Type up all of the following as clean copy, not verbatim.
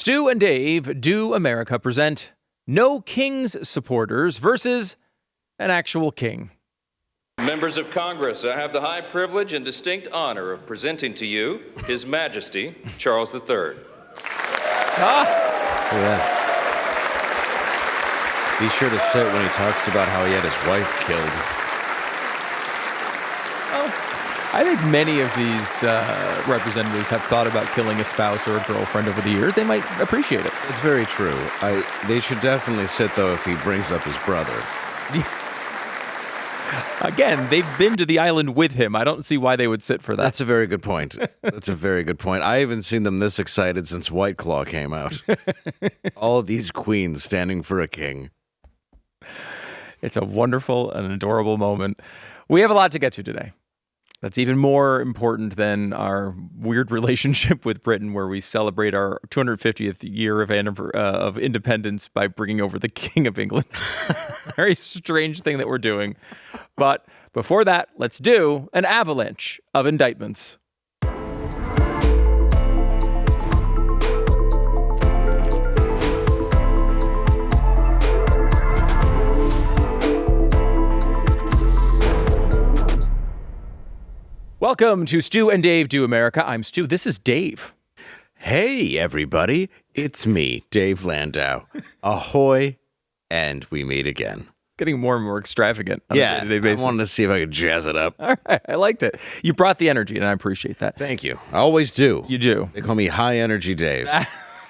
Stu and Dave Do America present No King's Supporters versus an actual king. Members of Congress, I have the high privilege and distinct honor of presenting to you His Majesty Charles III. Yeah. Be sure to sit when he talks about how he had his wife killed. I think many of these representatives have thought about killing a spouse or a girlfriend over the years. They might appreciate it. It's very true. They should definitely sit, though, if he brings up his brother. Again, they've been to the island with him. I don't see why they would sit for that. That's a very good point. That's a very good point. I haven't seen them this excited since White Claw came out. All of these queens standing for a king. It's a wonderful and adorable moment. We have a lot to get to today. That's even more important than our weird relationship with Britain, where we celebrate our 250th year of independence by bringing over the King of England. Very strange thing that we're doing. But before that, let's do an avalanche of indictments. Welcome to Stu and Dave Do America. I'm Stu. This is Dave. Hey, everybody. It's me, Dave Landau. Ahoy, and we meet again. It's getting more and more extravagant on a day-to-day basis. I wanted to see if I could jazz it up. All right, I liked it. You brought the energy, and I appreciate that. Thank you. I always do. You do. They call me High Energy Dave.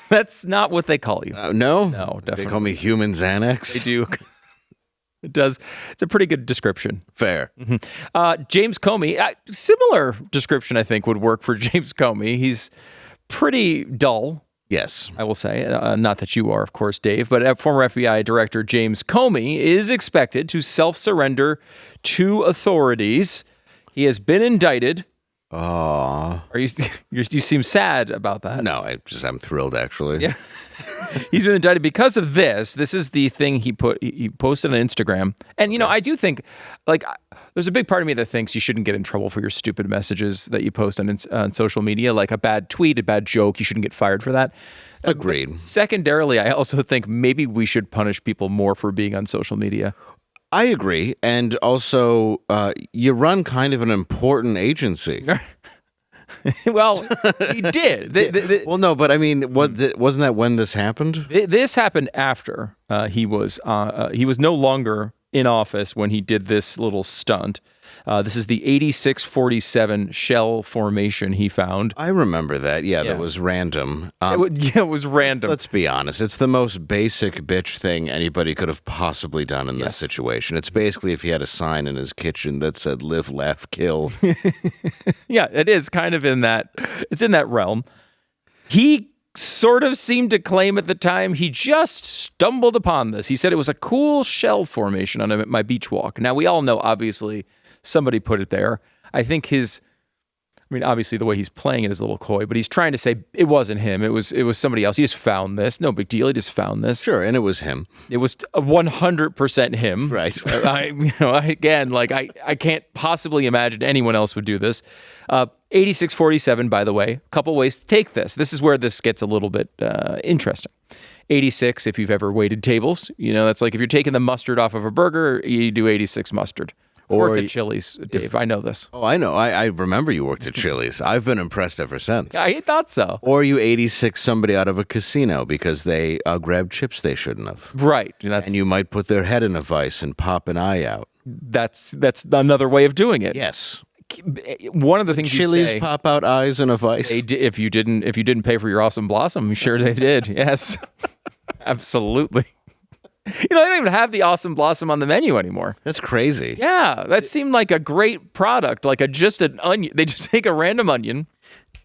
That's not what they call you. No? No, definitely. They call me Human Xanax? They do. It does. It's a pretty good description. Fair. Mm-hmm. James Comey, similar description, I think, would work for James Comey. He's pretty dull. Yes. I will say. Not that you are, of course, Dave, but former FBI Director James Comey is expected to self-surrender to authorities. He has been indicted. Aww. You seem sad about that. No, I'm thrilled, actually. Yeah. He's been indicted because of this. This is the thing he posted on Instagram. And, you know, I do think, there's a big part of me that thinks you shouldn't get in trouble for your stupid messages that you post on social media, like a bad tweet, a bad joke. You shouldn't get fired for that. Agreed. Secondarily, I also think maybe we should punish people more for being on social media. I agree. And also, you run kind of an important agency. Well, he did. Well, no, but I mean, wasn't that when this happened? This happened after he was no longer in office when he did this little stunt. This is the 8647 shell formation he found. I remember that. Yeah, that was random. It was random. Let's be honest. It's the most basic bitch thing anybody could have possibly done in this situation. It's basically if he had a sign in his kitchen that said "Live, Laugh, Kill." Yeah, it is kind of in that. It's in that realm. He sort of seemed to claim at the time he just stumbled upon this. He said it was a cool shell formation on my beach walk. Now, we all know, obviously, somebody put it there. I think obviously the way he's playing it is a little coy, but he's trying to say it wasn't him. It was somebody else. He just found this. No big deal. He just found this. Sure, and it was him. It was 100% him. Right. I can't possibly imagine anyone else would do this. 8647, by the way, a couple ways to take this. This is where this gets a little bit interesting. 86, if you've ever waited tables, that's like if you're taking the mustard off of a burger, you do 86 mustard. I worked at Chili's, Dave. I know this. Oh, I know. I remember you worked at Chili's. I've been impressed ever since. I thought so. Or you 86 somebody out of a casino because they grabbed chips they shouldn't have. Right. And you might put their head in a vice and pop an eye out. That's another way of doing it. Yes. One of the things Chili's pop out eyes in a vice. If you didn't pay for your awesome blossom, I'm sure they did. Yes, absolutely. They don't even have the awesome blossom on the menu anymore. That's crazy. Yeah, that seemed like a great product, just an onion. They just take a random onion,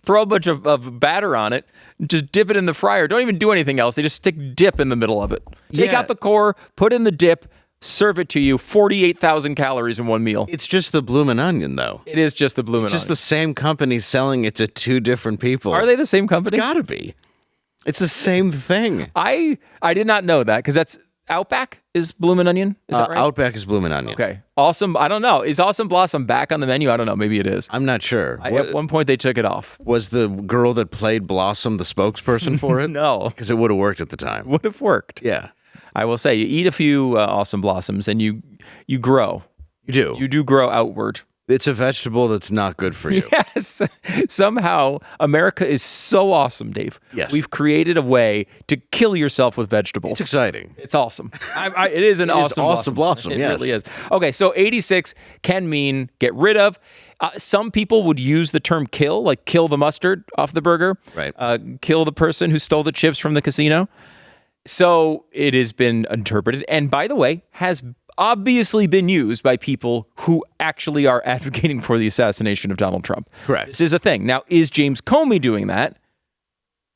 throw a bunch of batter on it, and just dip it in the fryer. Don't even do anything else. They just stick dip in the middle of it. Take out the core, put in the dip, serve it to you. 48,000 calories in one meal. It's just the bloomin' onion, though. It is just the bloomin' onion. It's just the same company selling it to two different people. Are they the same company? It's gotta be. It's the same thing. I did not know that because Outback is Bloomin' Onion. Is that right? Outback is Bloomin' Onion. Okay. Awesome. I don't know. Is Awesome Blossom back on the menu? I don't know. Maybe it is. I'm not sure. At one point, they took it off. Was the girl that played Blossom the spokesperson for it? No. Because it would have worked at the time. Would have worked. Yeah. I will say, you eat a few Awesome Blossoms and you grow. You do. You do grow outward. It's a vegetable that's not good for you. Yes. Somehow, America is so awesome, Dave. Yes. We've created a way to kill yourself with vegetables. It's exciting. It's awesome. It is an awesome blossom. It yes. really is. Okay, so 86 can mean get rid of. Some people would use the term kill, like kill the mustard off the burger. Right. Kill the person who stole the chips from the casino. So it has been interpreted, and by the way, has obviously been used by people who actually are advocating for the assassination of Donald Trump. Correct. This is a thing. Now, is James Comey doing that?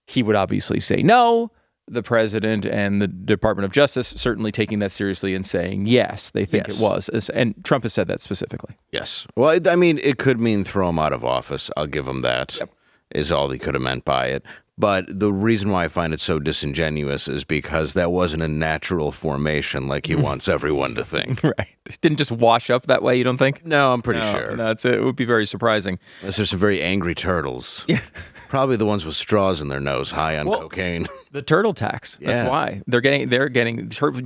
He would obviously say no. The president and the Department of Justice certainly taking that seriously and saying yes, they think it was. And Trump has said that specifically. Yes. Well, I mean, it could mean throw him out of office. I'll give him that. Yep. Is all he could have meant by it. But the reason why I find it so disingenuous is because that wasn't a natural formation like he wants everyone to think. Right. It didn't just wash up that way, you don't think? No, I'm pretty sure. No, it would be very surpturning. Unless there's some very angry turtles. Yeah. Probably the ones with straws in their nose, high on cocaine. The turtle tax. That's Yeah. why. They're getting,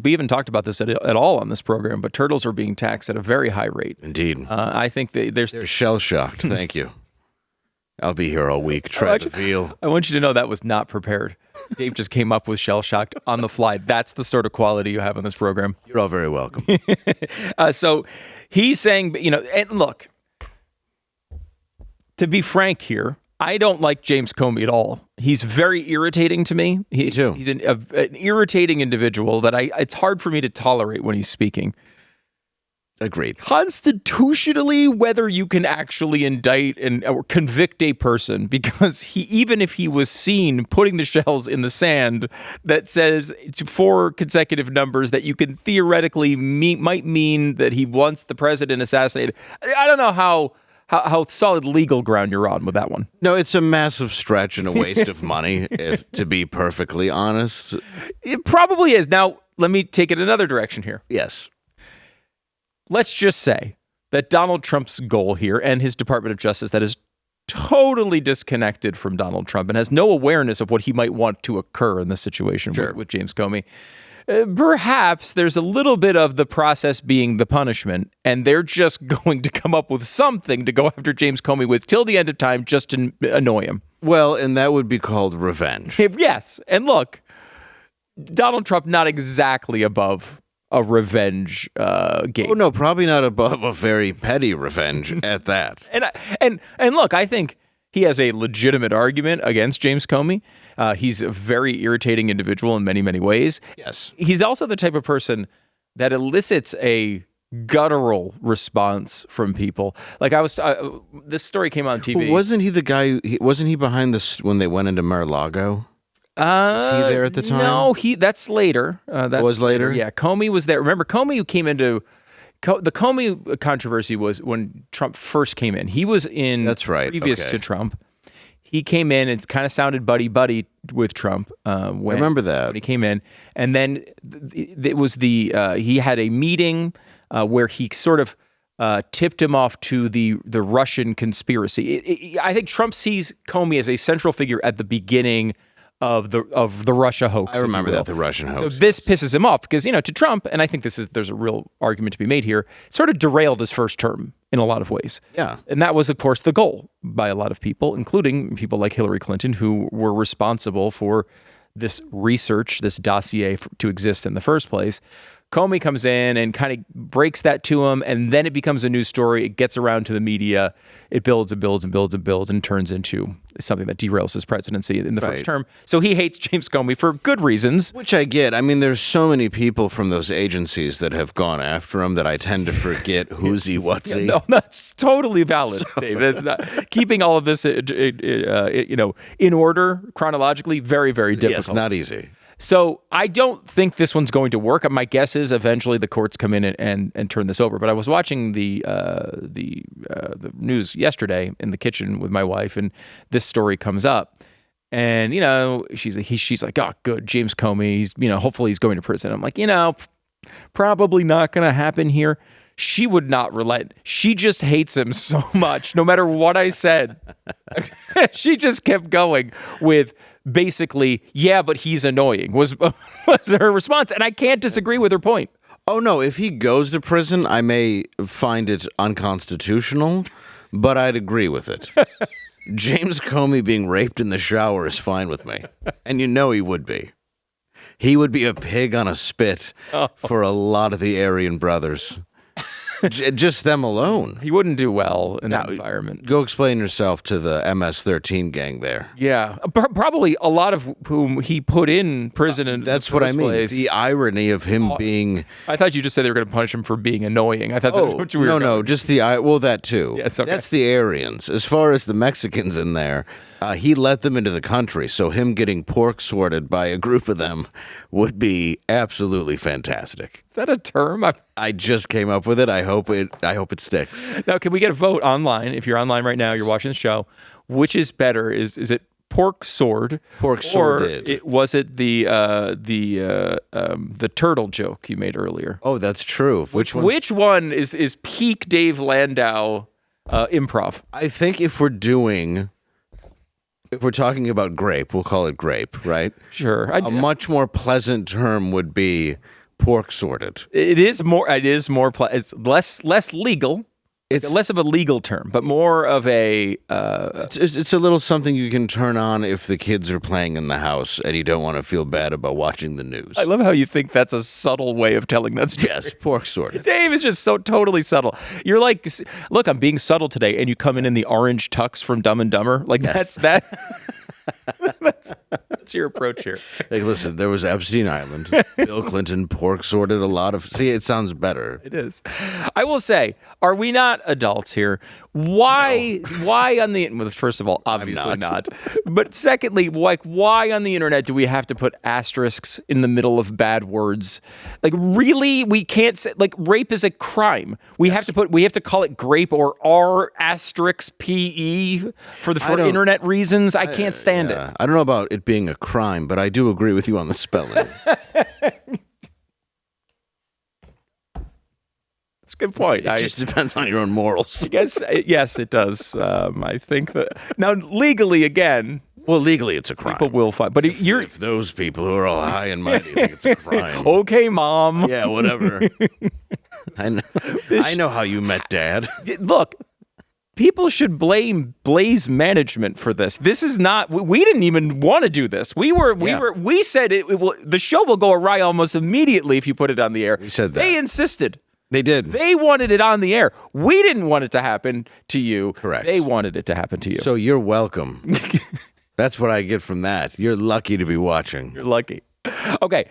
we haven't talked about this at all on this program, but turtles are being taxed at a very high rate. Indeed. I think they're shell-shocked. Thank you. I'll be here all week. Try the veal. I want you to know that was not prepared. Dave just came up with shell-shocked on the fly. That's the sort of quality you have on this program. You're all very welcome. So he's saying, and look, to be frank here, I don't like James Comey at all. He's very irritating to me. Me too. He's an irritating individual that it's hard for me to tolerate when he's speaking. Agreed. Constitutionally, whether you can actually indict or convict a person, because even if he was seen putting the shells in the sand, that says 4 consecutive numbers that you can theoretically might mean that he wants the president assassinated. I don't know how solid legal ground you're on with that one. No, it's a massive stretch and a waste of money, to be perfectly honest. It probably is. Now, let me take it another direction here. Yes. Let's just say that Donald Trump's goal here and his Department of Justice that is totally disconnected from Donald Trump and has no awareness of what he might want to occur in this situation with James Comey. Perhaps there's a little bit of the process being the punishment, and they're just going to come up with something to go after James Comey with till the end of time just to annoy him. Well, and that would be called revenge. Yes. And look, Donald Trump not exactly above a revenge game. Oh no, probably not above a very petty revenge at that. And look, I think he has a legitimate argument against James Comey. He's a very irritating individual in many, many ways. Yes. He's also the type of person that elicits a guttural response from people. Like this story came on TV. Wasn't he the guy? Wasn't he behind this when they went into Mar-a-Lago? Was he there at the time? No, that's later. That was later? Yeah, Comey was there. Remember, Comey came into the Comey controversy was when Trump first came in. He was in. That's right. Previous to Trump, he came in and kind of sounded buddy with Trump. I remember that when he came in, and then it was he had a meeting where he sort of tipped him off to the Russian conspiracy. I think Trump sees Comey as a central figure at the beginning of the Russia hoax. I remember that, the Russian hoax. So this pisses him off because, to Trump, and I think there's a real argument to be made here, sort of derailed his first term in a lot of ways. Yeah. And that was, of course, the goal by a lot of people, including people like Hillary Clinton, who were responsible for this research, this dossier to exist in the first place. Comey comes in and kind of breaks that to him, and then it becomes a news story. It gets around to the media. It builds and builds and builds and builds and turns into something that derails his presidency in the first term. So he hates James Comey for good reasons. Which I get. I mean, there's so many people from those agencies that have gone after him that I tend to forget who's he, what's he. No, that's totally valid, Dave. That's not, keeping all of this, in order chronologically, very, very difficult. Yes, not easy. So I don't think this one's going to work. My guess is eventually the courts come in and turn this over. But I was watching the news yesterday in the kitchen with my wife, and this story comes up. And, she's like, oh, good, James Comey, he's, hopefully he's going to prison. I'm like, probably not going to happen here. She would not relent. She just hates him so much, no matter what I said. She just kept going with basically, yeah, but he's annoying, was her response. And I can't disagree with her point. Oh, no, if he goes to prison, I may find it unconstitutional, but I'd agree with it. James Comey being raped in the shower is fine with me. And he would be. He would be a pig on a spit for a lot of the Aryan brothers. Just them alone. He wouldn't do well in that environment. Go explain yourself to the MS-13 gang there. Yeah, probably a lot of whom he put in prison. That's what I mean. Place. The irony of him being... I thought you just said they were going to punish him for being annoying. I thought that's what you were No, just the... Well, that too. Yes, okay. That's the Aryans. As far as the Mexicans in there, he let them into the country, so him getting pork sorted by a group of them would be absolutely fantastic. Is that a term? I just came up with it. I hope it sticks. Now, can we get a vote online? If you're online right now, you're watching the show. Which is better? Is it pork sword? Pork sworded. Or was it the turtle joke you made earlier? Oh, that's true. Which one is peak Dave Landau improv? I think if we're talking about grape, we'll call it grape, right? Sure. A much more pleasant term would be pork sorted. It is more. It's less legal. It's less of a legal term, but more of a. It's a little something you can turn on if the kids are playing in the house and you don't want to feel bad about watching the news. I love how you think that's a subtle way of telling that story. Yes, pork sorted. Dave is just so totally subtle. You're like, look, I'm being subtle today, and you come in the orange tux from Dumb and Dumber. Like that's that's your approach here. Like, listen, there was Epstein Island. Bill Clinton pork sorted a lot of... See, it sounds better. It is. I will say, are we not adults here? Why on the... Well, first of all, obviously not. But secondly, why on the internet do we have to put asterisks in the middle of bad words? Like, really? We can't say... Like, rape is a crime. We have to call it grape or R*PE for internet reasons. I can't stand it. I don't know about it being a crime, but I do agree with you on the spelling. That's a good point. It just depends on your own morals. I guess, yes, it does. I think that... Now, legally, again... Well, legally, it's a crime. People will find... But if those people who are all high and mighty think it's a crime. Okay, Mom. Yeah, whatever. I know how you met Dad. Look... People should blame Blaze management for this. This is not. We didn't even want to do this. We said it will. The show will go awry almost immediately if you put it on the air. We said that. They insisted. They did. They wanted it on the air. We didn't want it to happen to you. Correct. They wanted it to happen to you. So you're welcome. That's what I get from that. You're lucky to be watching. You're lucky. Okay.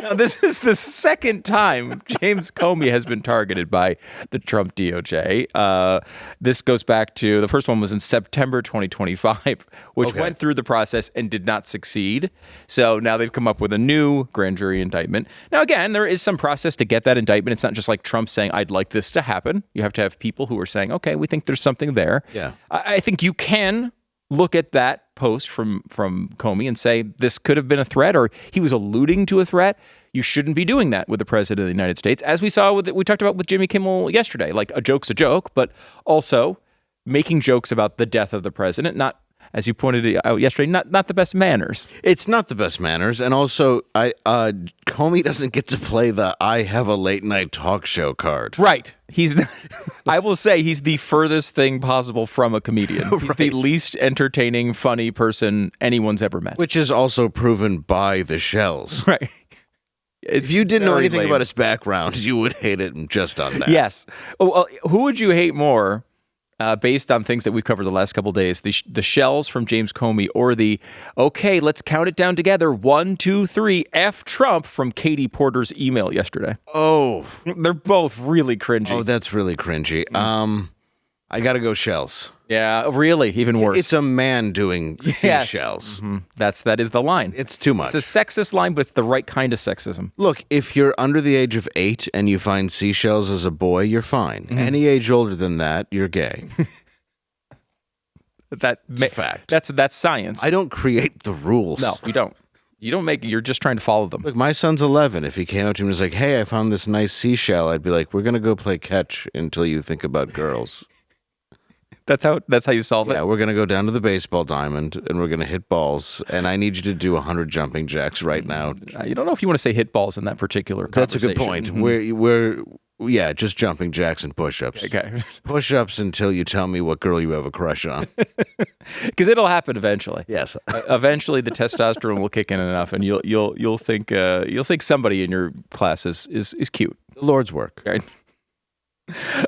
Now, this is the second time James Comey has been targeted by the Trump DOJ. This goes back to, the first one was in September 2025, which went through the process and did not succeed. So now they've come up with a new grand jury indictment. Now, again, there is some process to get that indictment. It's not just like Trump saying, I'd like this to happen. You have to have people who are saying, okay, we think there's something there. Yeah. I think you can look at that post from Comey and say this could have been a threat, or he was alluding to a threat. You shouldn't be doing that with the president of the United States, as we talked about with Jimmy Kimmel yesterday. Like, a joke's a joke, but also making jokes about the death of the president, not, as you pointed out yesterday, not the best manners. It's not the best manners, and also, Comey doesn't get to play the "I have a late night talk show" card. Right. I will say he's the furthest thing possible from a comedian. He's the least entertaining, funny person anyone's ever met. Which is also proven by the shells. Right. If you didn't know anything about his background, you would hate it just on that. Yes. Who would you hate more? Based on things that we've covered the last couple of days, the shells from James Comey, or the, okay, let's count it down together, 1, 2, 3, F Trump from Katie Porter's email yesterday. Oh. They're both really cringy. Oh, that's really cringy. I gotta go shells. Yeah, really, even worse. It's a man doing seashells. Mm-hmm. That is the line. It's too much. It's a sexist line, but it's the right kind of sexism. Look, if you're under the age of 8 and you find seashells as a boy, you're fine. Mm-hmm. Any age older than that, you're gay. It's a fact. That's science. I don't create the rules. No, you don't. You don't make it. You're just trying to follow them. Look, my son's 11. If he came up to me and was like, hey, I found this nice seashell, I'd be like, we're going to go play catch until you think about girls. That's how you solve it? Yeah, we're going to go down to the baseball diamond and we're going to hit balls. And I need you to do 100 jumping jacks right now. You don't know if you want to say hit balls in that particular That's a conversation. good point. Mm-hmm. Yeah, just jumping jacks and push-ups. Okay. Push-ups until you tell me what girl you have a crush on. Because it'll happen eventually. Yes. Eventually, the testosterone will kick in enough, and you'll think somebody in your class is cute. The Lord's work. Right.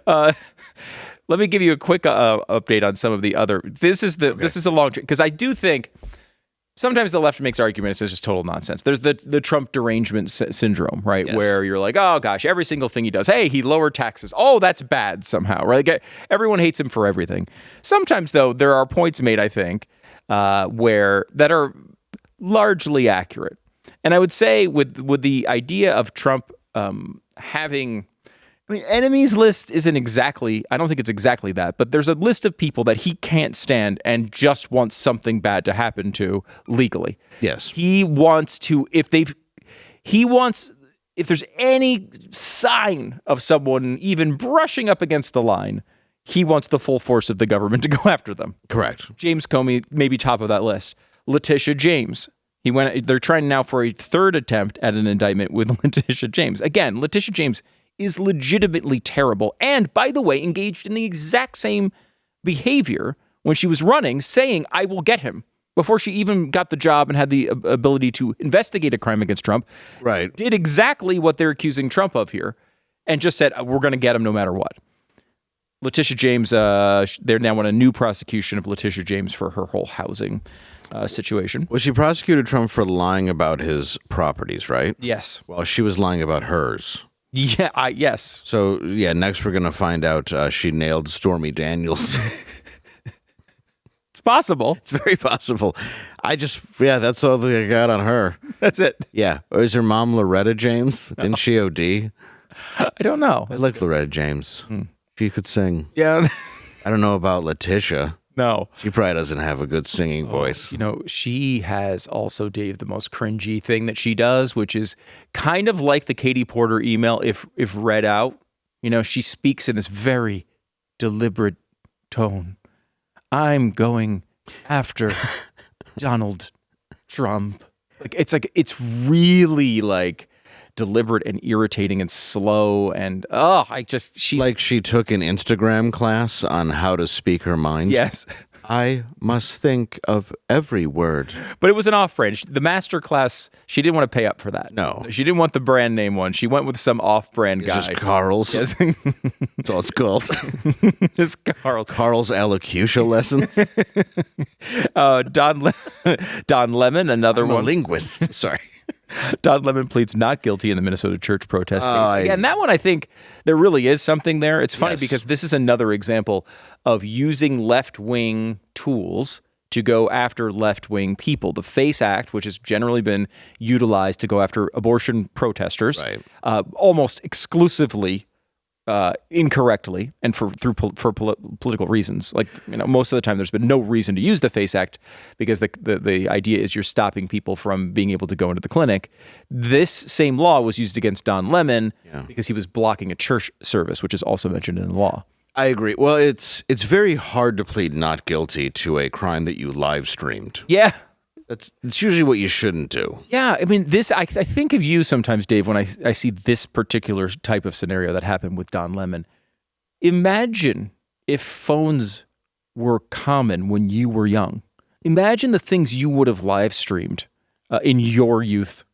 Let me give you a quick update on some of the other. This is a long, because I do think sometimes the left makes arguments it's just total nonsense. There's the Trump derangement syndrome, right? Yes. Where you're like, oh gosh, every single thing he does, hey, he lowered taxes. Oh, that's bad somehow, right? Like, everyone hates him for everything. Sometimes though, there are points made, I think, that are largely accurate. And I would say with the idea of Trump having, I mean, enemies list isn't exactly, I don't think it's exactly that, but there's a list of people that he can't stand and just wants something bad to happen to legally. Yes. He wants to, if there's any sign of someone even brushing up against the line, he wants the full force of the government to go after them. Correct. James Comey may be top of that list. Letitia James. They're trying now for a third attempt at an indictment with Letitia James. Again, Letitia James is legitimately terrible. And by the way, engaged in the exact same behavior when she was running, saying, I will get him, before she even got the job and had the ability to investigate a crime against Trump. Right. Did exactly what they're accusing Trump of here and just said, we're going to get him no matter what. Letitia James, they're now on a new prosecution of Letitia James for her whole housing situation. Well, she prosecuted Trump for lying about his properties, right? Yes. Well, she was lying about hers. Yeah, yes. So, yeah, next we're going to find out she nailed Stormy Daniels. It's possible. It's very possible. That's all that I got on her. That's it. Yeah. Or is her mom Loretta James? Didn't she OD? I don't know. I like Loretta James. She could sing. Yeah. I don't know about Letitia. No. She probably doesn't have a good singing voice. You know, she has also, Dave, the most cringy thing that she does, which is kind of like the Katie Porter email if read out. You know, she speaks in this very deliberate tone. I'm going after Donald Trump. It's really like deliberate and irritating and slow and she's like she took an Instagram class on how to speak her mind. Yes. I must think of every word. But it was an off-brand. The master class, she didn't want to pay up for that. No. She didn't want the brand name one. She went with some off-brand guy. Is this Carl's? Yes. That's all it's called. It's Carl. Carl's Allocutia lessons. Don Lemon, another I'm a one. linguist. Sorry. Don Lemon pleads not guilty in the Minnesota church protest case. Again, that one, I think there really is something there. It's funny because this is another example of using left-wing tools to go after left-wing people. The FACE Act, which has generally been utilized to go after abortion protesters, almost exclusively incorrectly and for political reasons. Like, you know, most of the time there's been no reason to use the FACE Act because the idea is you're stopping people from being able to go into the clinic. This same law was used against Don Lemon because he was blocking a church service, which is also mentioned in the law. I agree. Well, it's very hard to plead not guilty to a crime that you live streamed. Yeah. It's usually what you shouldn't do. Yeah, I mean, I think of you sometimes, Dave, when I see this particular type of scenario that happened with Don Lemon. Imagine if phones were common when you were young. Imagine the things you would have live streamed in your youth.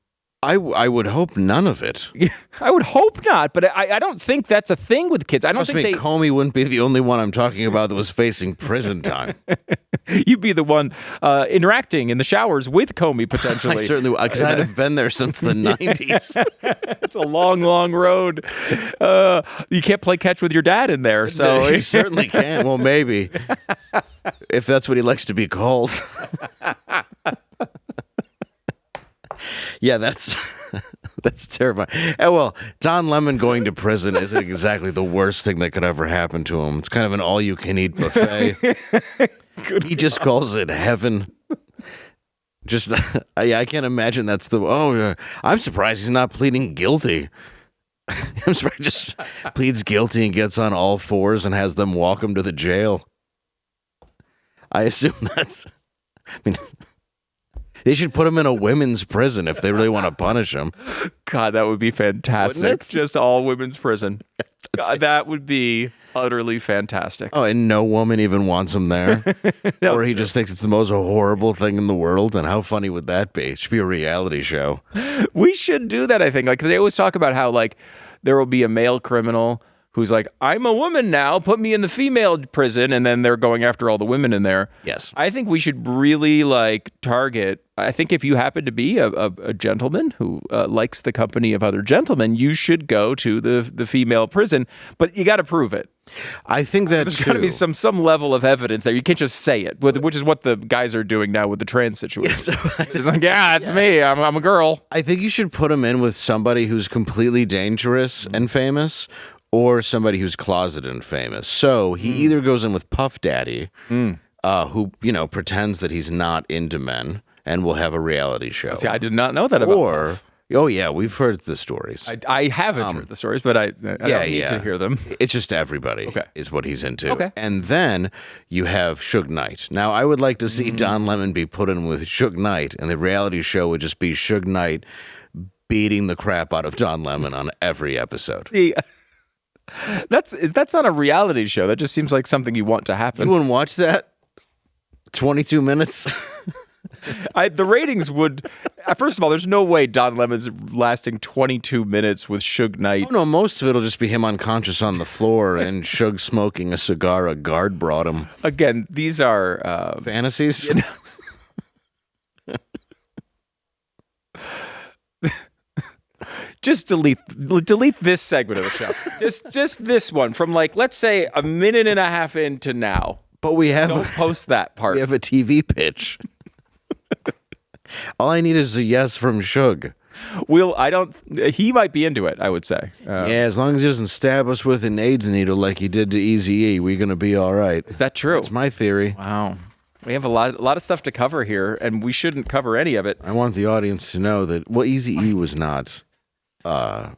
I would hope none of it. I would hope not, but I don't think that's a thing with kids. I don't think Comey wouldn't be the only one I'm talking about that was facing prison time. You'd be the one interacting in the showers with Comey, potentially. I certainly would, because I'd have been there since the 90s. It's a long, long road. You can't play catch with your dad in there. So You certainly can. Well, maybe. If that's what he likes to be called. Yeah, that's terrifying. Oh, well, Don Lemon going to prison isn't exactly the worst thing that could ever happen to him. It's kind of an all-you-can-eat buffet. He just calls it heaven. Just, I can't imagine that's I'm surprised he's not pleading guilty. I'm surprised he just pleads guilty and gets on all fours and has them walk him to the jail. I assume they should put him in a women's prison if they really want to punish him. God, that would be fantastic. Just all women's prison. God, that would be utterly fantastic. Oh, and no woman even wants him there? Or he just thinks it's the most horrible thing in the world? And how funny would that be? It should be a reality show. We should do that, I think. Like, 'cause they always talk about how, like, there will be a male criminal who's like, I'm a woman now, put me in the female prison, and then they're going after all the women in there. Yes. I think we should really, like, target, I think if you happen to be a gentleman who likes the company of other gentlemen, you should go to the female prison, but you got to prove it. I think that There's got to be some level of evidence there. You can't just say it, which is what the guys are doing now with the trans situation. It's like, it's me. I'm a girl. I think you should put him in with somebody who's completely dangerous and famous, or somebody who's closeted and famous. So he either goes in with Puff Daddy, who, pretends that he's not into men and will have a reality show. See, I did not know that about Puff. Oh, yeah, we've heard the stories. I haven't heard the stories, but I don't need to hear them. It's just everybody is what he's into. Okay. And then you have Suge Knight. Now, I would like to see Don Lemon be put in with Suge Knight, and the reality show would just be Suge Knight beating the crap out of Don Lemon on every episode. See, that's not a reality show. That just seems like something you want to happen. You wouldn't watch that? 22 minutes? The ratings would. First of all, there's no way Don Lemon's lasting 22 minutes with Suge Knight. Oh, no, most of it'll just be him unconscious on the floor and Suge smoking a cigar a guard brought him. Again, these are fantasies. Just delete this segment of the show. just this one from, like, let's say a minute and a half into now. But we have don't post that part. We have a TV pitch. All I need is a yes from Suge. He might be into it, I would say. As long as he doesn't stab us with an AIDS needle like he did to Eazy-E, we're going to be all right. Is that true? That's my theory. Wow. We have a lot of stuff to cover here, and we shouldn't cover any of it. I want the audience to know that, Eazy-E was not, what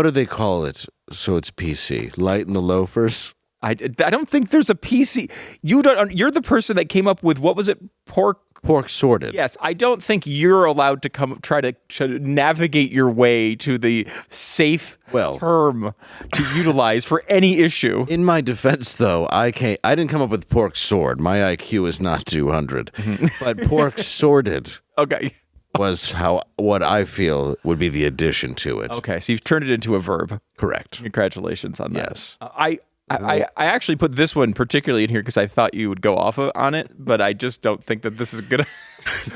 do they call it so it's PC? Light in the loafers? I don't think there's a PC. You're the person that came up with, what was it? Pork sorted. Yes, I don't think you're allowed to try to navigate your way to the safe term to utilize for any issue. In my defense, though, I didn't come up with pork sword. My IQ is not 200. But pork sorted. Okay. Was what I feel would be the addition to it. Okay, so you've turned it into a verb. Correct. Congratulations on that. Yes. I actually put this one particularly in here because I thought you would go off on it, but I just don't think that this is good.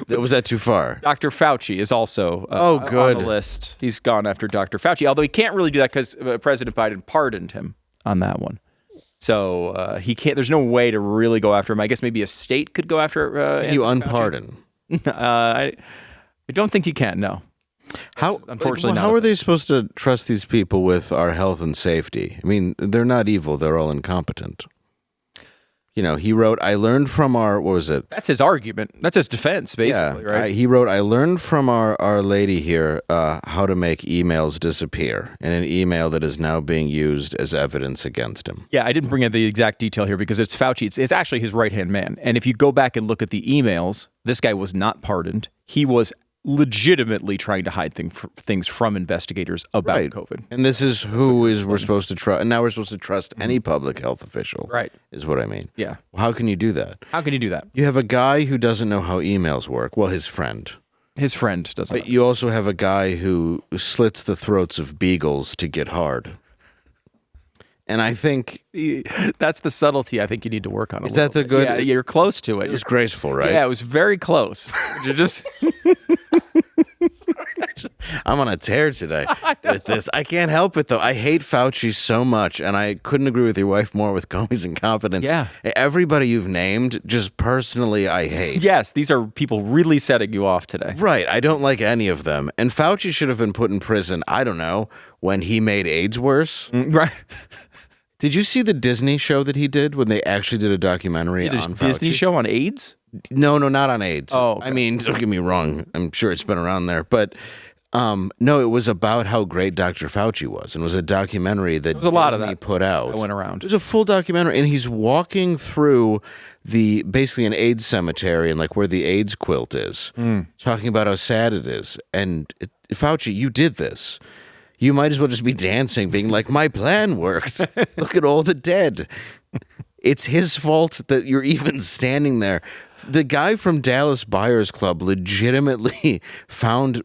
Was that too far? Dr. Fauci is also good. on the list. He's gone after Dr. Fauci, although he can't really do that because President Biden pardoned him on that one. So he can't. There's no way to really go after him. I guess maybe a state could go after. Can you unpardon? I don't think you can. No. Unfortunately, how are they supposed to trust these people with our health and safety? I mean, they're not evil; they're all incompetent. He wrote, "I learned from our what was it?" That's his argument. That's his defense, basically, right? He wrote, "I learned from our lady here how to make emails disappear in an email that is now being used as evidence against him." Yeah, I didn't bring in the exact detail here because it's Fauci. It's actually his right-hand man. And if you go back and look at the emails, this guy was not pardoned. He was legitimately trying to hide things from investigators about COVID. And this is we're supposed to trust. And now we're supposed to trust any public health official. Right. Is what I mean. Yeah. How can you do that? How can you do that? You have a guy who doesn't know how emails work. Well, his friend. His friend doesn't. But you also have a guy who slits the throats of beagles to get hard. And I think that's the subtlety I think you need to work on. Is that the good? Yeah, you're close to it. It was graceful, right? Yeah, it was very close. You're just. I'm on a tear today with this. I can't help it, though. I hate Fauci so much, and I couldn't agree with your wife more with Comey's incompetence. Yeah. Everybody you've named, just personally, I hate. Yes, these are people really setting you off today. Right. I don't like any of them. And Fauci should have been put in prison, I don't know, when he made AIDS worse. Right. Did you see the Disney show that he did when they actually did a documentary on Fauci? Disney show on AIDS? No, not on AIDS. Oh, okay. I mean, don't get me wrong. I'm sure it's been around there. But no, it was about how great Dr. Fauci was. And it was a documentary that a lot of Disney that put out. I went around. It was a full documentary. And he's walking through basically an AIDS cemetery and like where the AIDS quilt is, talking about how sad it is. And Fauci, you did this. You might as well just be dancing, being like, my plan worked. Look at all the dead. It's his fault that you're even standing there. The guy from Dallas Buyers Club legitimately found,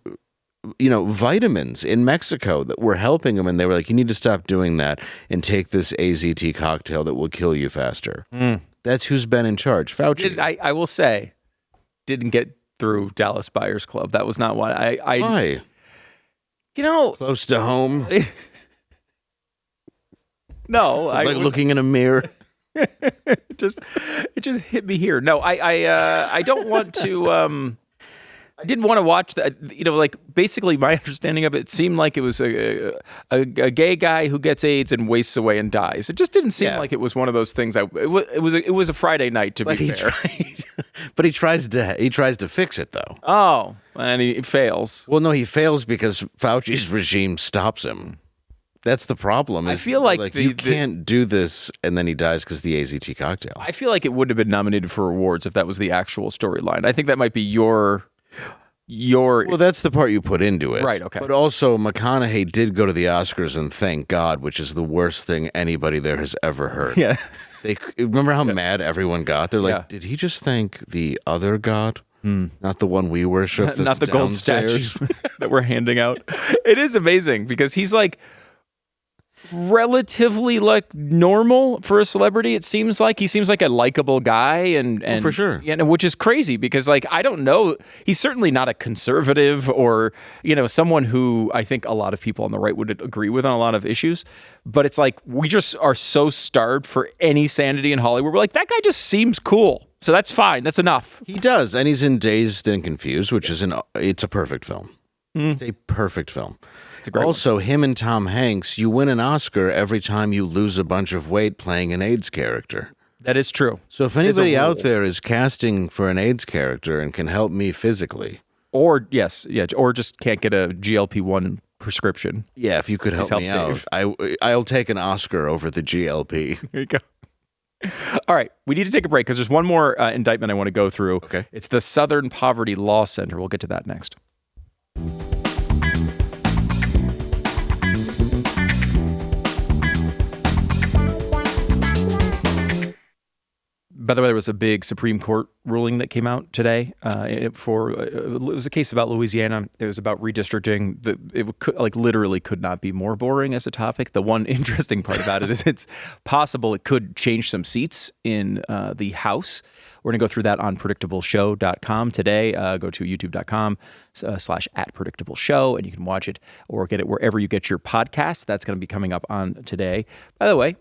vitamins in Mexico that were helping him. And they were like, you need to stop doing that and take this AZT cocktail that will kill you faster. That's who's been in charge. Fauci. I will say, didn't get through Dallas Buyers Club. That was not why. Why? Close to home. No, like looking in a mirror. It just hit me here. No, I don't want to. I didn't want to watch that. Basically, my understanding of it seemed like it was a gay guy who gets AIDS and wastes away and dies. It just didn't seem like it was one of those things. It was a Friday night, to be fair. But he tries to fix it though. Oh, and he fails. Well, no, he fails because Fauci's regime stops him. That's the problem. I feel like you can't do this, and then he dies because the AZT cocktail. I feel like it wouldn't have been nominated for awards if that was the actual storyline. I think that might be your. Well, that's the part you put into it. Right, okay. But also, McConaughey did go to the Oscars and thank God, which is the worst thing anybody there has ever heard. Yeah. Remember how mad everyone got? They're like, did he just thank the other God? Not the one we worship? Not the gold statues that we're handing out. It is amazing because he's like relatively like normal for a celebrity. It seems like he seems like a likable guy and for sure, which is crazy because like I don't know, he's certainly not a conservative or someone who I think a lot of people on the right would agree with on a lot of issues, but it's like we just are so starved for any sanity in Hollywood. We're like, that guy just seems cool, so that's fine, that's enough. He does, and he's in Dazed and Confused, which is it's a perfect film. It's a perfect film. It's a great also, one. Him and Tom Hanks, you win an Oscar every time you lose a bunch of weight playing an AIDS character. That is true. So if anybody out there is casting for an AIDS character and can help me physically. Or just can't get a GLP-1 prescription. Yeah, if you could help me out. I'll take an Oscar over the GLP. There you go. All right, we need to take a break because there's one more indictment I want to go through. Okay. It's the Southern Poverty Law Center. We'll get to that next. By the way, there was a big Supreme Court ruling that came out today. It was a case about Louisiana. It was about redistricting. It literally could not be more boring as a topic. The one interesting part about it is it's possible it could change some seats in the House. We're going to go through that on predictableshow.com today. Go to youtube.com/@predictableshow, and you can watch it or get it wherever you get your podcasts. That's going to be coming up on today. By the way,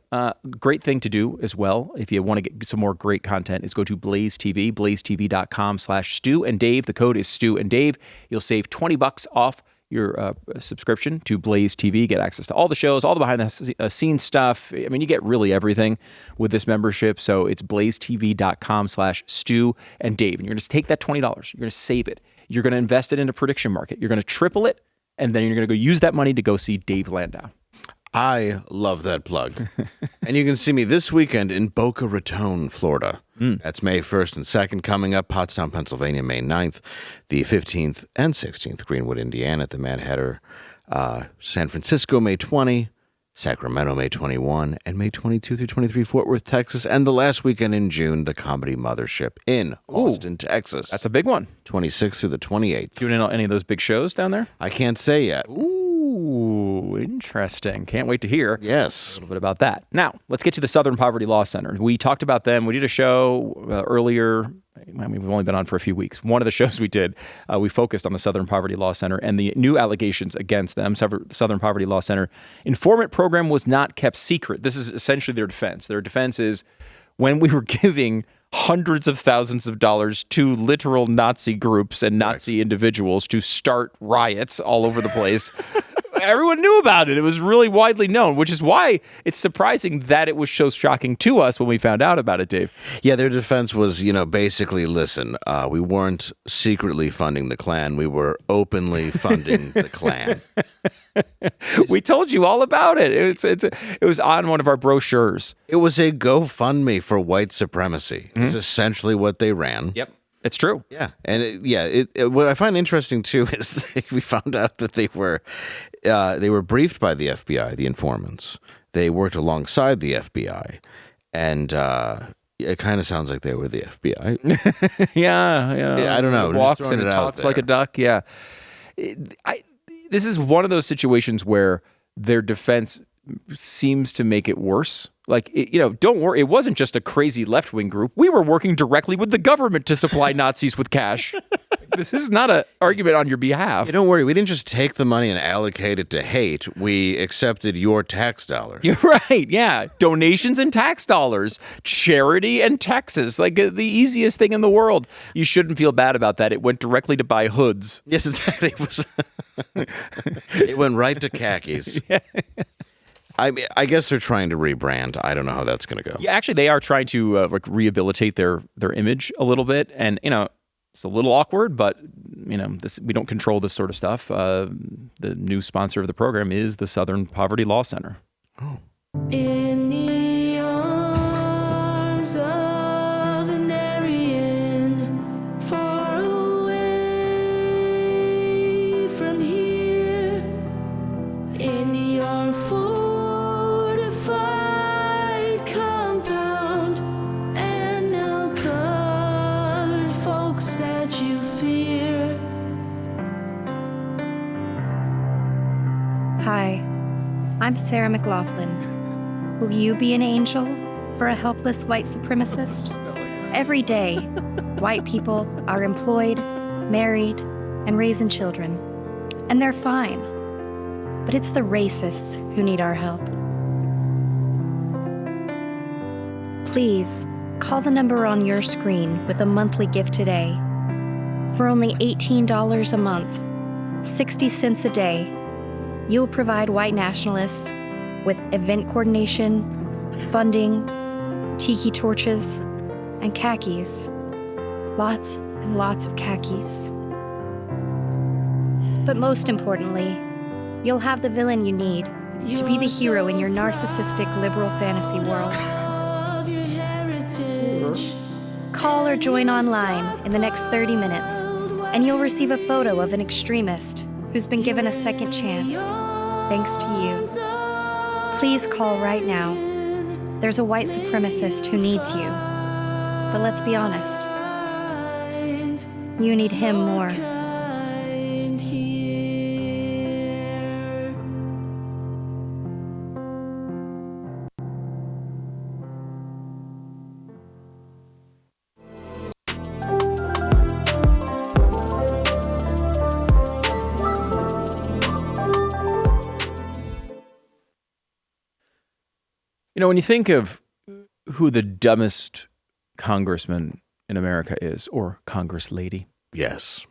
great thing to do as well, if you want to get some more great content, is go to BlazeTV, blazetv.com/Stu and Dave. The code is Stu and Dave. You'll save $20 off your subscription to Blaze TV, get access to all the shows, all the behind the scenes stuff. I mean, you get really everything with this membership. So it's blazetv.com/Stu and Dave. And you're going to take that $20. You're going to save it. You're going to invest it in a prediction market. You're going to triple it. And then you're going to go use that money to go see Dave Landau. I love that plug. And you can see me this weekend in Boca Raton, Florida. That's May 1st and 2nd. Coming up, Pottstown, Pennsylvania, May 9th. The 15th and 16th, Greenwood, Indiana at the Mad Hatter. San Francisco, May 20. Sacramento, May 21. And May 22 through 23, Fort Worth, Texas. And the last weekend in June, the Comedy Mothership in Austin, Texas. That's a big one. 26th through the 28th. Doing any of those big shows down there? I can't say yet. Ooh, interesting. Can't wait to hear a little bit about that. Now, let's get to the Southern Poverty Law Center. We talked about them. We did a show earlier. I mean, we've only been on for a few weeks. One of the shows we did, we focused on the Southern Poverty Law Center and the new allegations against them. Southern Poverty Law Center informant program was not kept secret. This is essentially their defense. Their defense is when we were giving hundreds of thousands of dollars to literal Nazi groups and Nazi individuals to start riots all over the place. everyone knew about it. It was really widely known, which is why it's surprising that it was so shocking to us when we found out about it, Dave. Yeah, their defense was, basically, listen, we weren't secretly funding the Klan. We were openly funding the Klan. We told you all about it. It was on one of our brochures. It was a GoFundMe for white supremacy. Is essentially what they ran. Yep. It's true. Yeah, and what I find interesting too is we found out that they were briefed by the FBI, the informants. They worked alongside the FBI, and it kind of sounds like they were the FBI. Yeah. I don't know. It walks and it talks like a duck. Yeah. This is one of those situations where their defense seems to make it worse. Like, don't worry. It wasn't just a crazy left-wing group. We were working directly with the government to supply Nazis with cash. This is not an argument on your behalf. Don't worry. We didn't just take the money and allocate it to hate. We accepted your tax dollars. You're right. Yeah. Donations and tax dollars. Charity and taxes. Like the easiest thing in the world. You shouldn't feel bad about that. It went directly to buy hoods. Yes, exactly. It went right to khakis. Yeah. I guess they're trying to rebrand. I don't know how that's going to go. Yeah, actually, they are trying to rehabilitate their image a little bit, and it's a little awkward, but we don't control this sort of stuff. The new sponsor of the program is the Southern Poverty Law Center. Oh. In the arms of an Aryan, far away from here, in your fortified compound, and no colored folks that you fear. Hi, I'm Sarah McLaughlin. Will you be an angel for a helpless white supremacist? Every day, white people are employed, married, and raising children. And they're fine. But it's the racists who need our help. Please, call the number on your screen with a monthly gift today. For only $18 a month, 60 cents a day, you'll provide white nationalists with event coordination, funding, tiki torches, and khakis. Lots and lots of khakis. But most importantly, you'll have the villain you need to be the hero in your narcissistic liberal fantasy world. Call or join online in the next 30 minutes, and you'll receive a photo of an extremist who's been given a second chance, thanks to you. Please call right now. There's a white supremacist who needs you. But let's be honest, you need him more. When you think of who the dumbest congressman in America is, or Congress lady, Yes.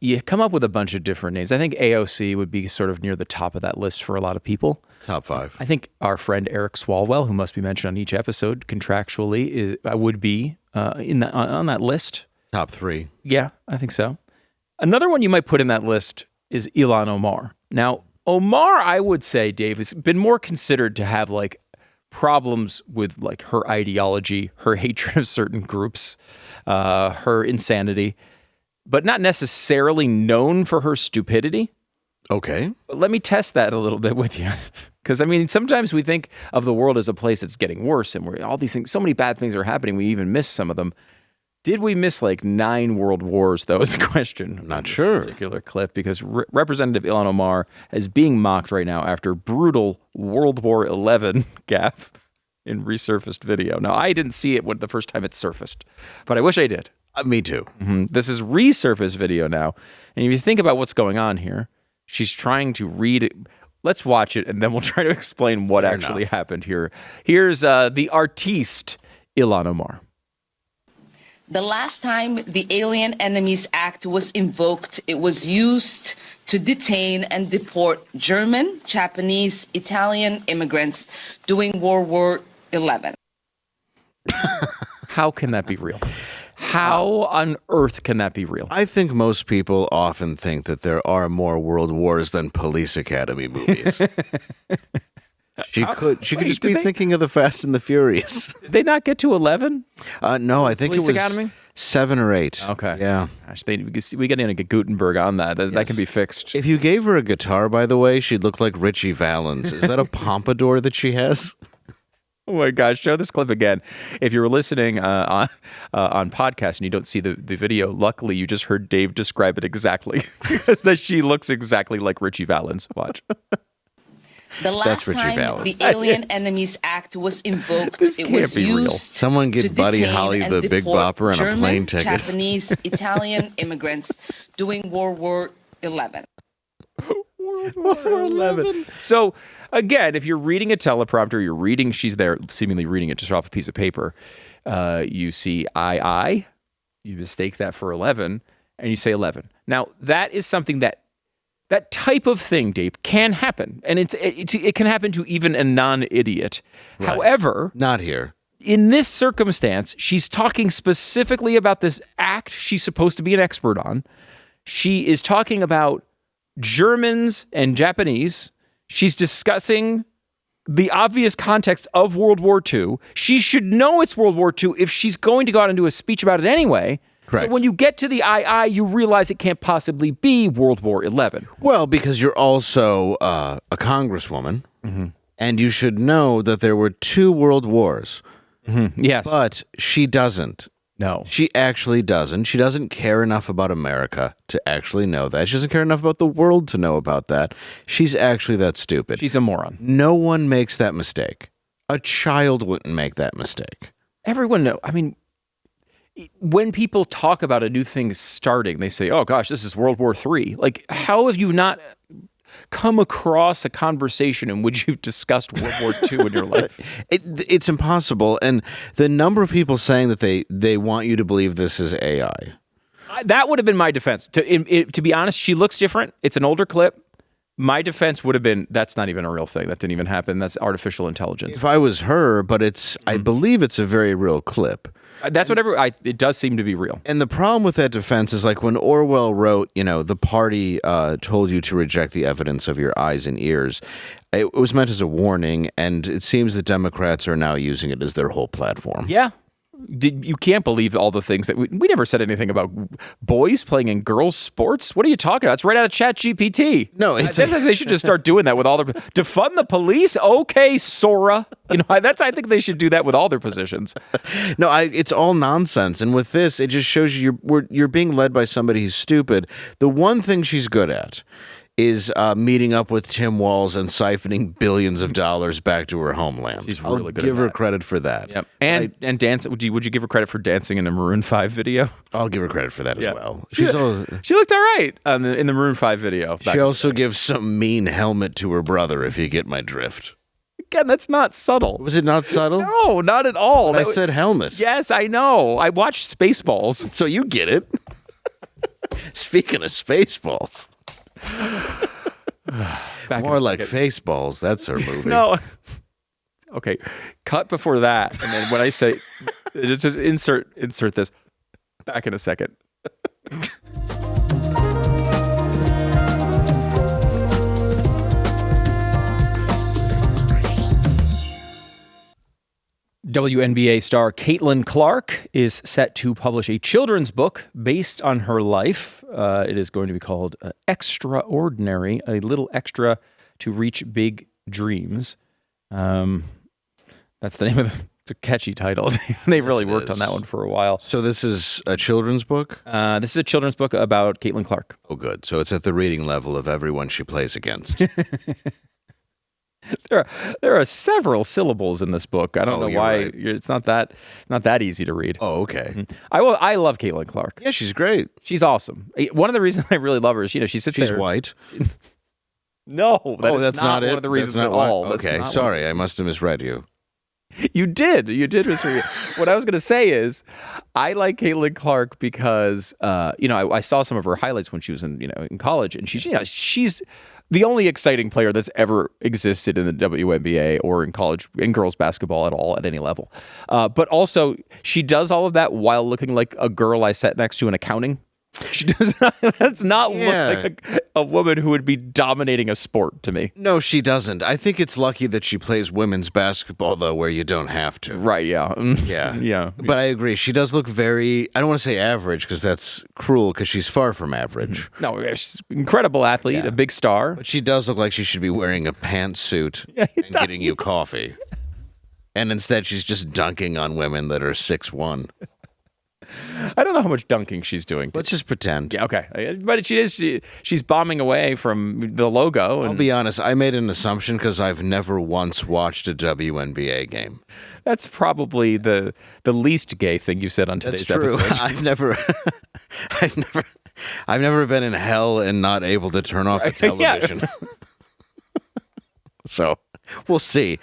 you come up with a bunch of different names. I think AOC would be sort of near the top of that list for a lot of people. Top 5. I think our friend Eric Swalwell, who must be mentioned on each episode contractually, would be on that list. Top 3. Yeah, I think so. Another one you might put in that list is Ilhan Omar. Now, Omar, I would say, Dave, has been more considered to have problems with her ideology, her hatred of certain groups, her insanity, but not necessarily known for her stupidity. Okay. But let me test that a little bit with you. Because, sometimes we think of the world as a place that's getting worse, and where all these things, so many bad things are happening, we even miss some of them. Did we miss 9 world wars, though, is the question. Not sure. Particular clip, because Representative Ilhan Omar is being mocked right now after brutal World War XI gaffe in resurfaced video. Now, I didn't see it the first time it surfaced, but I wish I did. Me too. Mm-hmm. This is resurfaced video now. And if you think about what's going on here, she's trying to read it. Let's watch it, and then we'll try to explain what actually happened here. Here's the artiste, Ilhan Omar. The last time the Alien Enemies Act was invoked, it was used to detain and deport German, Japanese, Italian immigrants during World War XI. How can that be real? How on earth can that be real? I think most people often think that there are more world wars than Police Academy movies. She could just be thinking of the Fast and the Furious. Did they not get to 11? No, I think Police it was Academy? 7 or 8. Okay. Yeah. Gosh, we got to get Gutenberg on that. That can be fixed. If you gave her a guitar, by the way, she'd look like Richie Valens. Is that a pompadour that she has? Oh my gosh, show this clip again. If you're listening on podcast and you don't see the video, luckily you just heard Dave describe it exactly. That she looks exactly like Richie Valens. Watch. The last Richie time Valens. the Alien Enemies Act was invoked, This it can't was be real. used Someone to get Buddy detain Holly and the Big deport Bopper and a German, plane ticket. Japanese, Italian immigrants during World War XI. War 11. So again, if you're reading a teleprompter, you're reading, she's there seemingly reading it just off a piece of paper. You see I, you mistake that for 11, and you say 11. Now, that is something that type of thing, Dave, can happen. And it can happen to even a non-idiot. Right. However, Not here. in this circumstance, she's talking specifically about this act she's supposed to be an expert on. She is talking about Germans and Japanese. She's discussing the obvious context of World War II. She should know it's World War II if she's going to go out and do a speech about it anyway. Correct. So when you get to the II, you realize it can't possibly be World War XI. Well, because you're also a congresswoman, and you should know that there were 2 world wars. Yes. But she doesn't. no. She actually doesn't. She doesn't care enough about America to actually know that. She doesn't care enough about the world to know about that. She's actually that stupid. She's a moron. No one makes that mistake. A child wouldn't make that mistake. Everyone knows. I mean, when people talk about a new thing starting, they say, oh gosh, this is World War III. Like, how have you not come across a conversation in which you've discussed World War II in your life? It's impossible. And the number of people saying that they want you to believe this is AI. That would have been my defense. To be honest, she looks different. It's an older clip. My defense would have been, that's not even a real thing. That didn't even happen. That's artificial intelligence. If I was her, but I believe it's a very real clip. That's what it does seem to be real. And the problem with that defense is like when Orwell wrote, the party told you to reject the evidence of your eyes and ears. It was meant as a warning, and it seems that Democrats are now using it as their whole platform. Yeah. You can't believe all the things that we never said anything about boys playing in girls' sports. What are you talking about? It's right out of ChatGPT. No, they should just start doing that with all their defund the police. Okay, Sora. I think they should do that with all their positions. No, it's all nonsense. And with this, it just shows you're being led by somebody who's stupid. The one thing she's good at is meeting up with Tim Walz and siphoning billions of dollars back to her homeland. She's really good at Give her that. credit for that. Yep. And dance. Would you give her credit for dancing in a Maroon 5 video? I'll give her credit for that Yeah. as well. She looked all right in the Maroon 5 video. She also gives some mean helmet to her brother, if you get my drift. Again, that's not subtle. Was it not subtle? No, not at all. I said helmet. Yes, I know. I watched Spaceballs. So you get it. Speaking of Spaceballs. More like Faceballs. That's her movie. No. Okay. Cut before that. And then when I say, just insert this. Back in a second. WNBA star Caitlin Clark is set to publish a children's book based on her life. It is going to be called Extraordinary, a little extra to reach big dreams. That's the name of the catchy title. They really worked on that one for a while. So this is a children's book? This is a children's book about Caitlin Clark. Oh, good. So it's at the reading level of everyone she plays against. There are several syllables in this book. I don't know you're why right. it's not that easy to read. Oh, okay. I love Caitlin Clark. Yeah, she's great. She's awesome. One of the reasons I really love her is she sits She's there. white. No, That's not it. One of the reasons That's at not why- all. That's Okay, not sorry. I must have misread you. You did, Mr. What I was going to say is, I like Caitlin Clark because, I saw some of her highlights when she was in college, and she's the only exciting player that's ever existed in the WNBA or in college, in girls basketball at all, at any level. But also, she does all of that while looking like a girl I sat next to in accounting. She does not, that's not look like a woman who would be dominating a sport to me. No, she doesn't. I think it's lucky that she plays women's basketball, though, where you don't have to. Right, yeah. Yeah. But I agree. She does look very, I don't want to say average, because that's cruel, because she's far from average. No, she's an incredible athlete, a big star. But she does look like she should be wearing a pantsuit and getting you coffee. And instead, she's just dunking on women that are 6'1". I don't know how much dunking she's doing. Let's just pretend. Yeah, okay. But she's bombing away from the logo. I'll be honest, I made an assumption because I've never once watched a WNBA game. That's probably the least gay thing you said on today's episode. I've never been in hell and not able to turn off the television. So we'll see.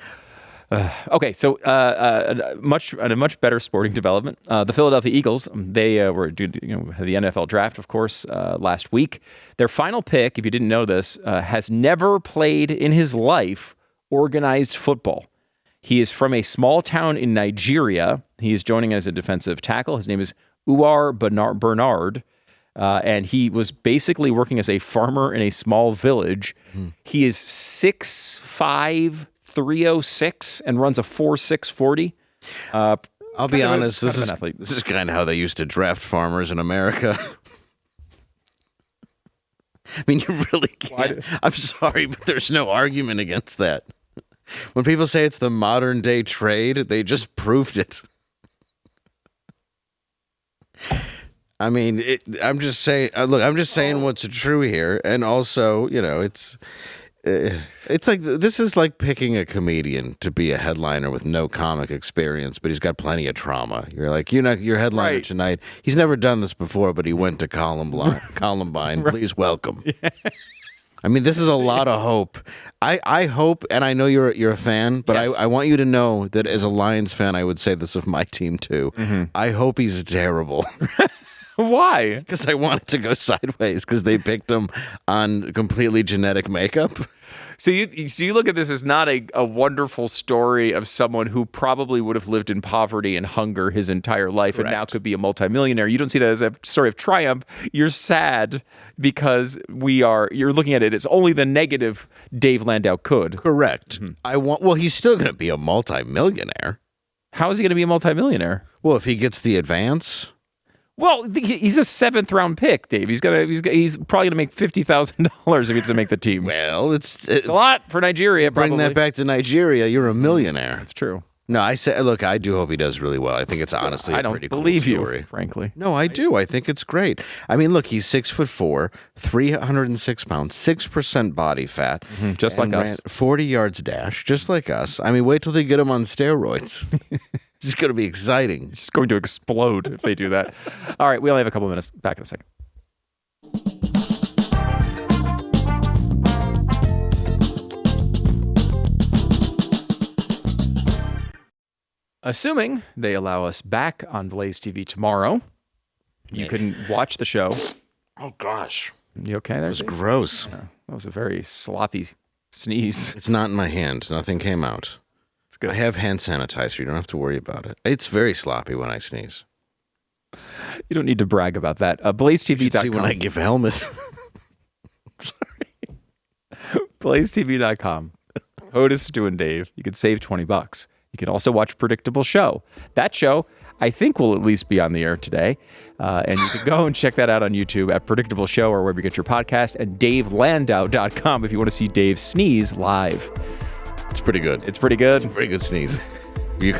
Okay, so a much better sporting development. The Philadelphia Eagles, they had the NFL draft, of course, last week. Their final pick, if you didn't know this, has never played in his life organized football. He is from a small town in Nigeria. He is joining as a defensive tackle. His name is Uwar Bernard. And he was basically working as a farmer in a small village. He is 6'5", 306 and runs a 4.6 40. I'll be honest, this is kind of how they used to draft farmers in America. I mean, you really can't. I'm sorry, but there's no argument against that. When people say it's the modern day trade, they just proved it. I mean, I'm just saying. Look, I'm just saying what's true here, and also, it's like, this is like picking a comedian to be a headliner with no comic experience, but he's got plenty of trauma. You're like, your headliner tonight, he's never done this before, but he went to Columbine. Please welcome. Yeah. I mean, this is a lot of hope. I hope, and I know you're a fan, but yes. I want you to know that as a Lions fan, I would say this of my team too. Mm-hmm. I hope he's terrible. Why? Because I want it to go sideways because they picked him on completely genetic makeup. So you look at this as not a wonderful story of someone who probably would have lived in poverty and hunger his entire life. Correct. And now could be a multimillionaire. You don't see that as a story of triumph. You're sad because you're looking at it as only the negative Dave Landau could. Correct. Mm-hmm. He's still going to be a multimillionaire. How is he going to be a multimillionaire? Well, if he gets the advance. Well, he's a 7th round pick, Dave. He's probably gonna make $50,000 if he gets to make the team. Well, it's a lot for Nigeria. Bring that back to Nigeria, you're a millionaire. That's true. No, I do hope he does really well. I think it's honestly a pretty cool story. I don't believe you, frankly. No, I do. I think it's great. I mean, look, he's 6'4", 306 pounds, 6% body fat, just like us. 40 yards dash, just like us. I mean, wait till they get him on steroids. It's going to be exciting. It's just going to explode if they do that. All right, we only have a couple of minutes. Back in a second. Assuming they allow us back on Blaze TV tomorrow, you can watch the show. Oh, gosh. You okay there? That was gross. Yeah, that was a very sloppy sneeze. It's not in my hand. Nothing came out. It's good. I have hand sanitizer. You don't have to worry about it. It's very sloppy when I sneeze. You don't need to brag about that. BlazeTV.com. You should see when I give helmets. Sorry. BlazeTV.com. Code is Stu and Dave. You can save $20. You can also watch Predictable Show. That show, I think, will at least be on the air today. And you can go and check that out on YouTube at Predictable Show or wherever you get your podcast, and DaveLandau.com if you want to see Dave sneeze live. It's pretty good. It's pretty good? It's a pretty good sneeze. You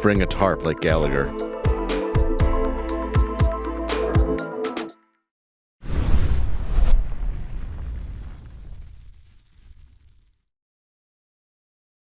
bring a tarp like Gallagher.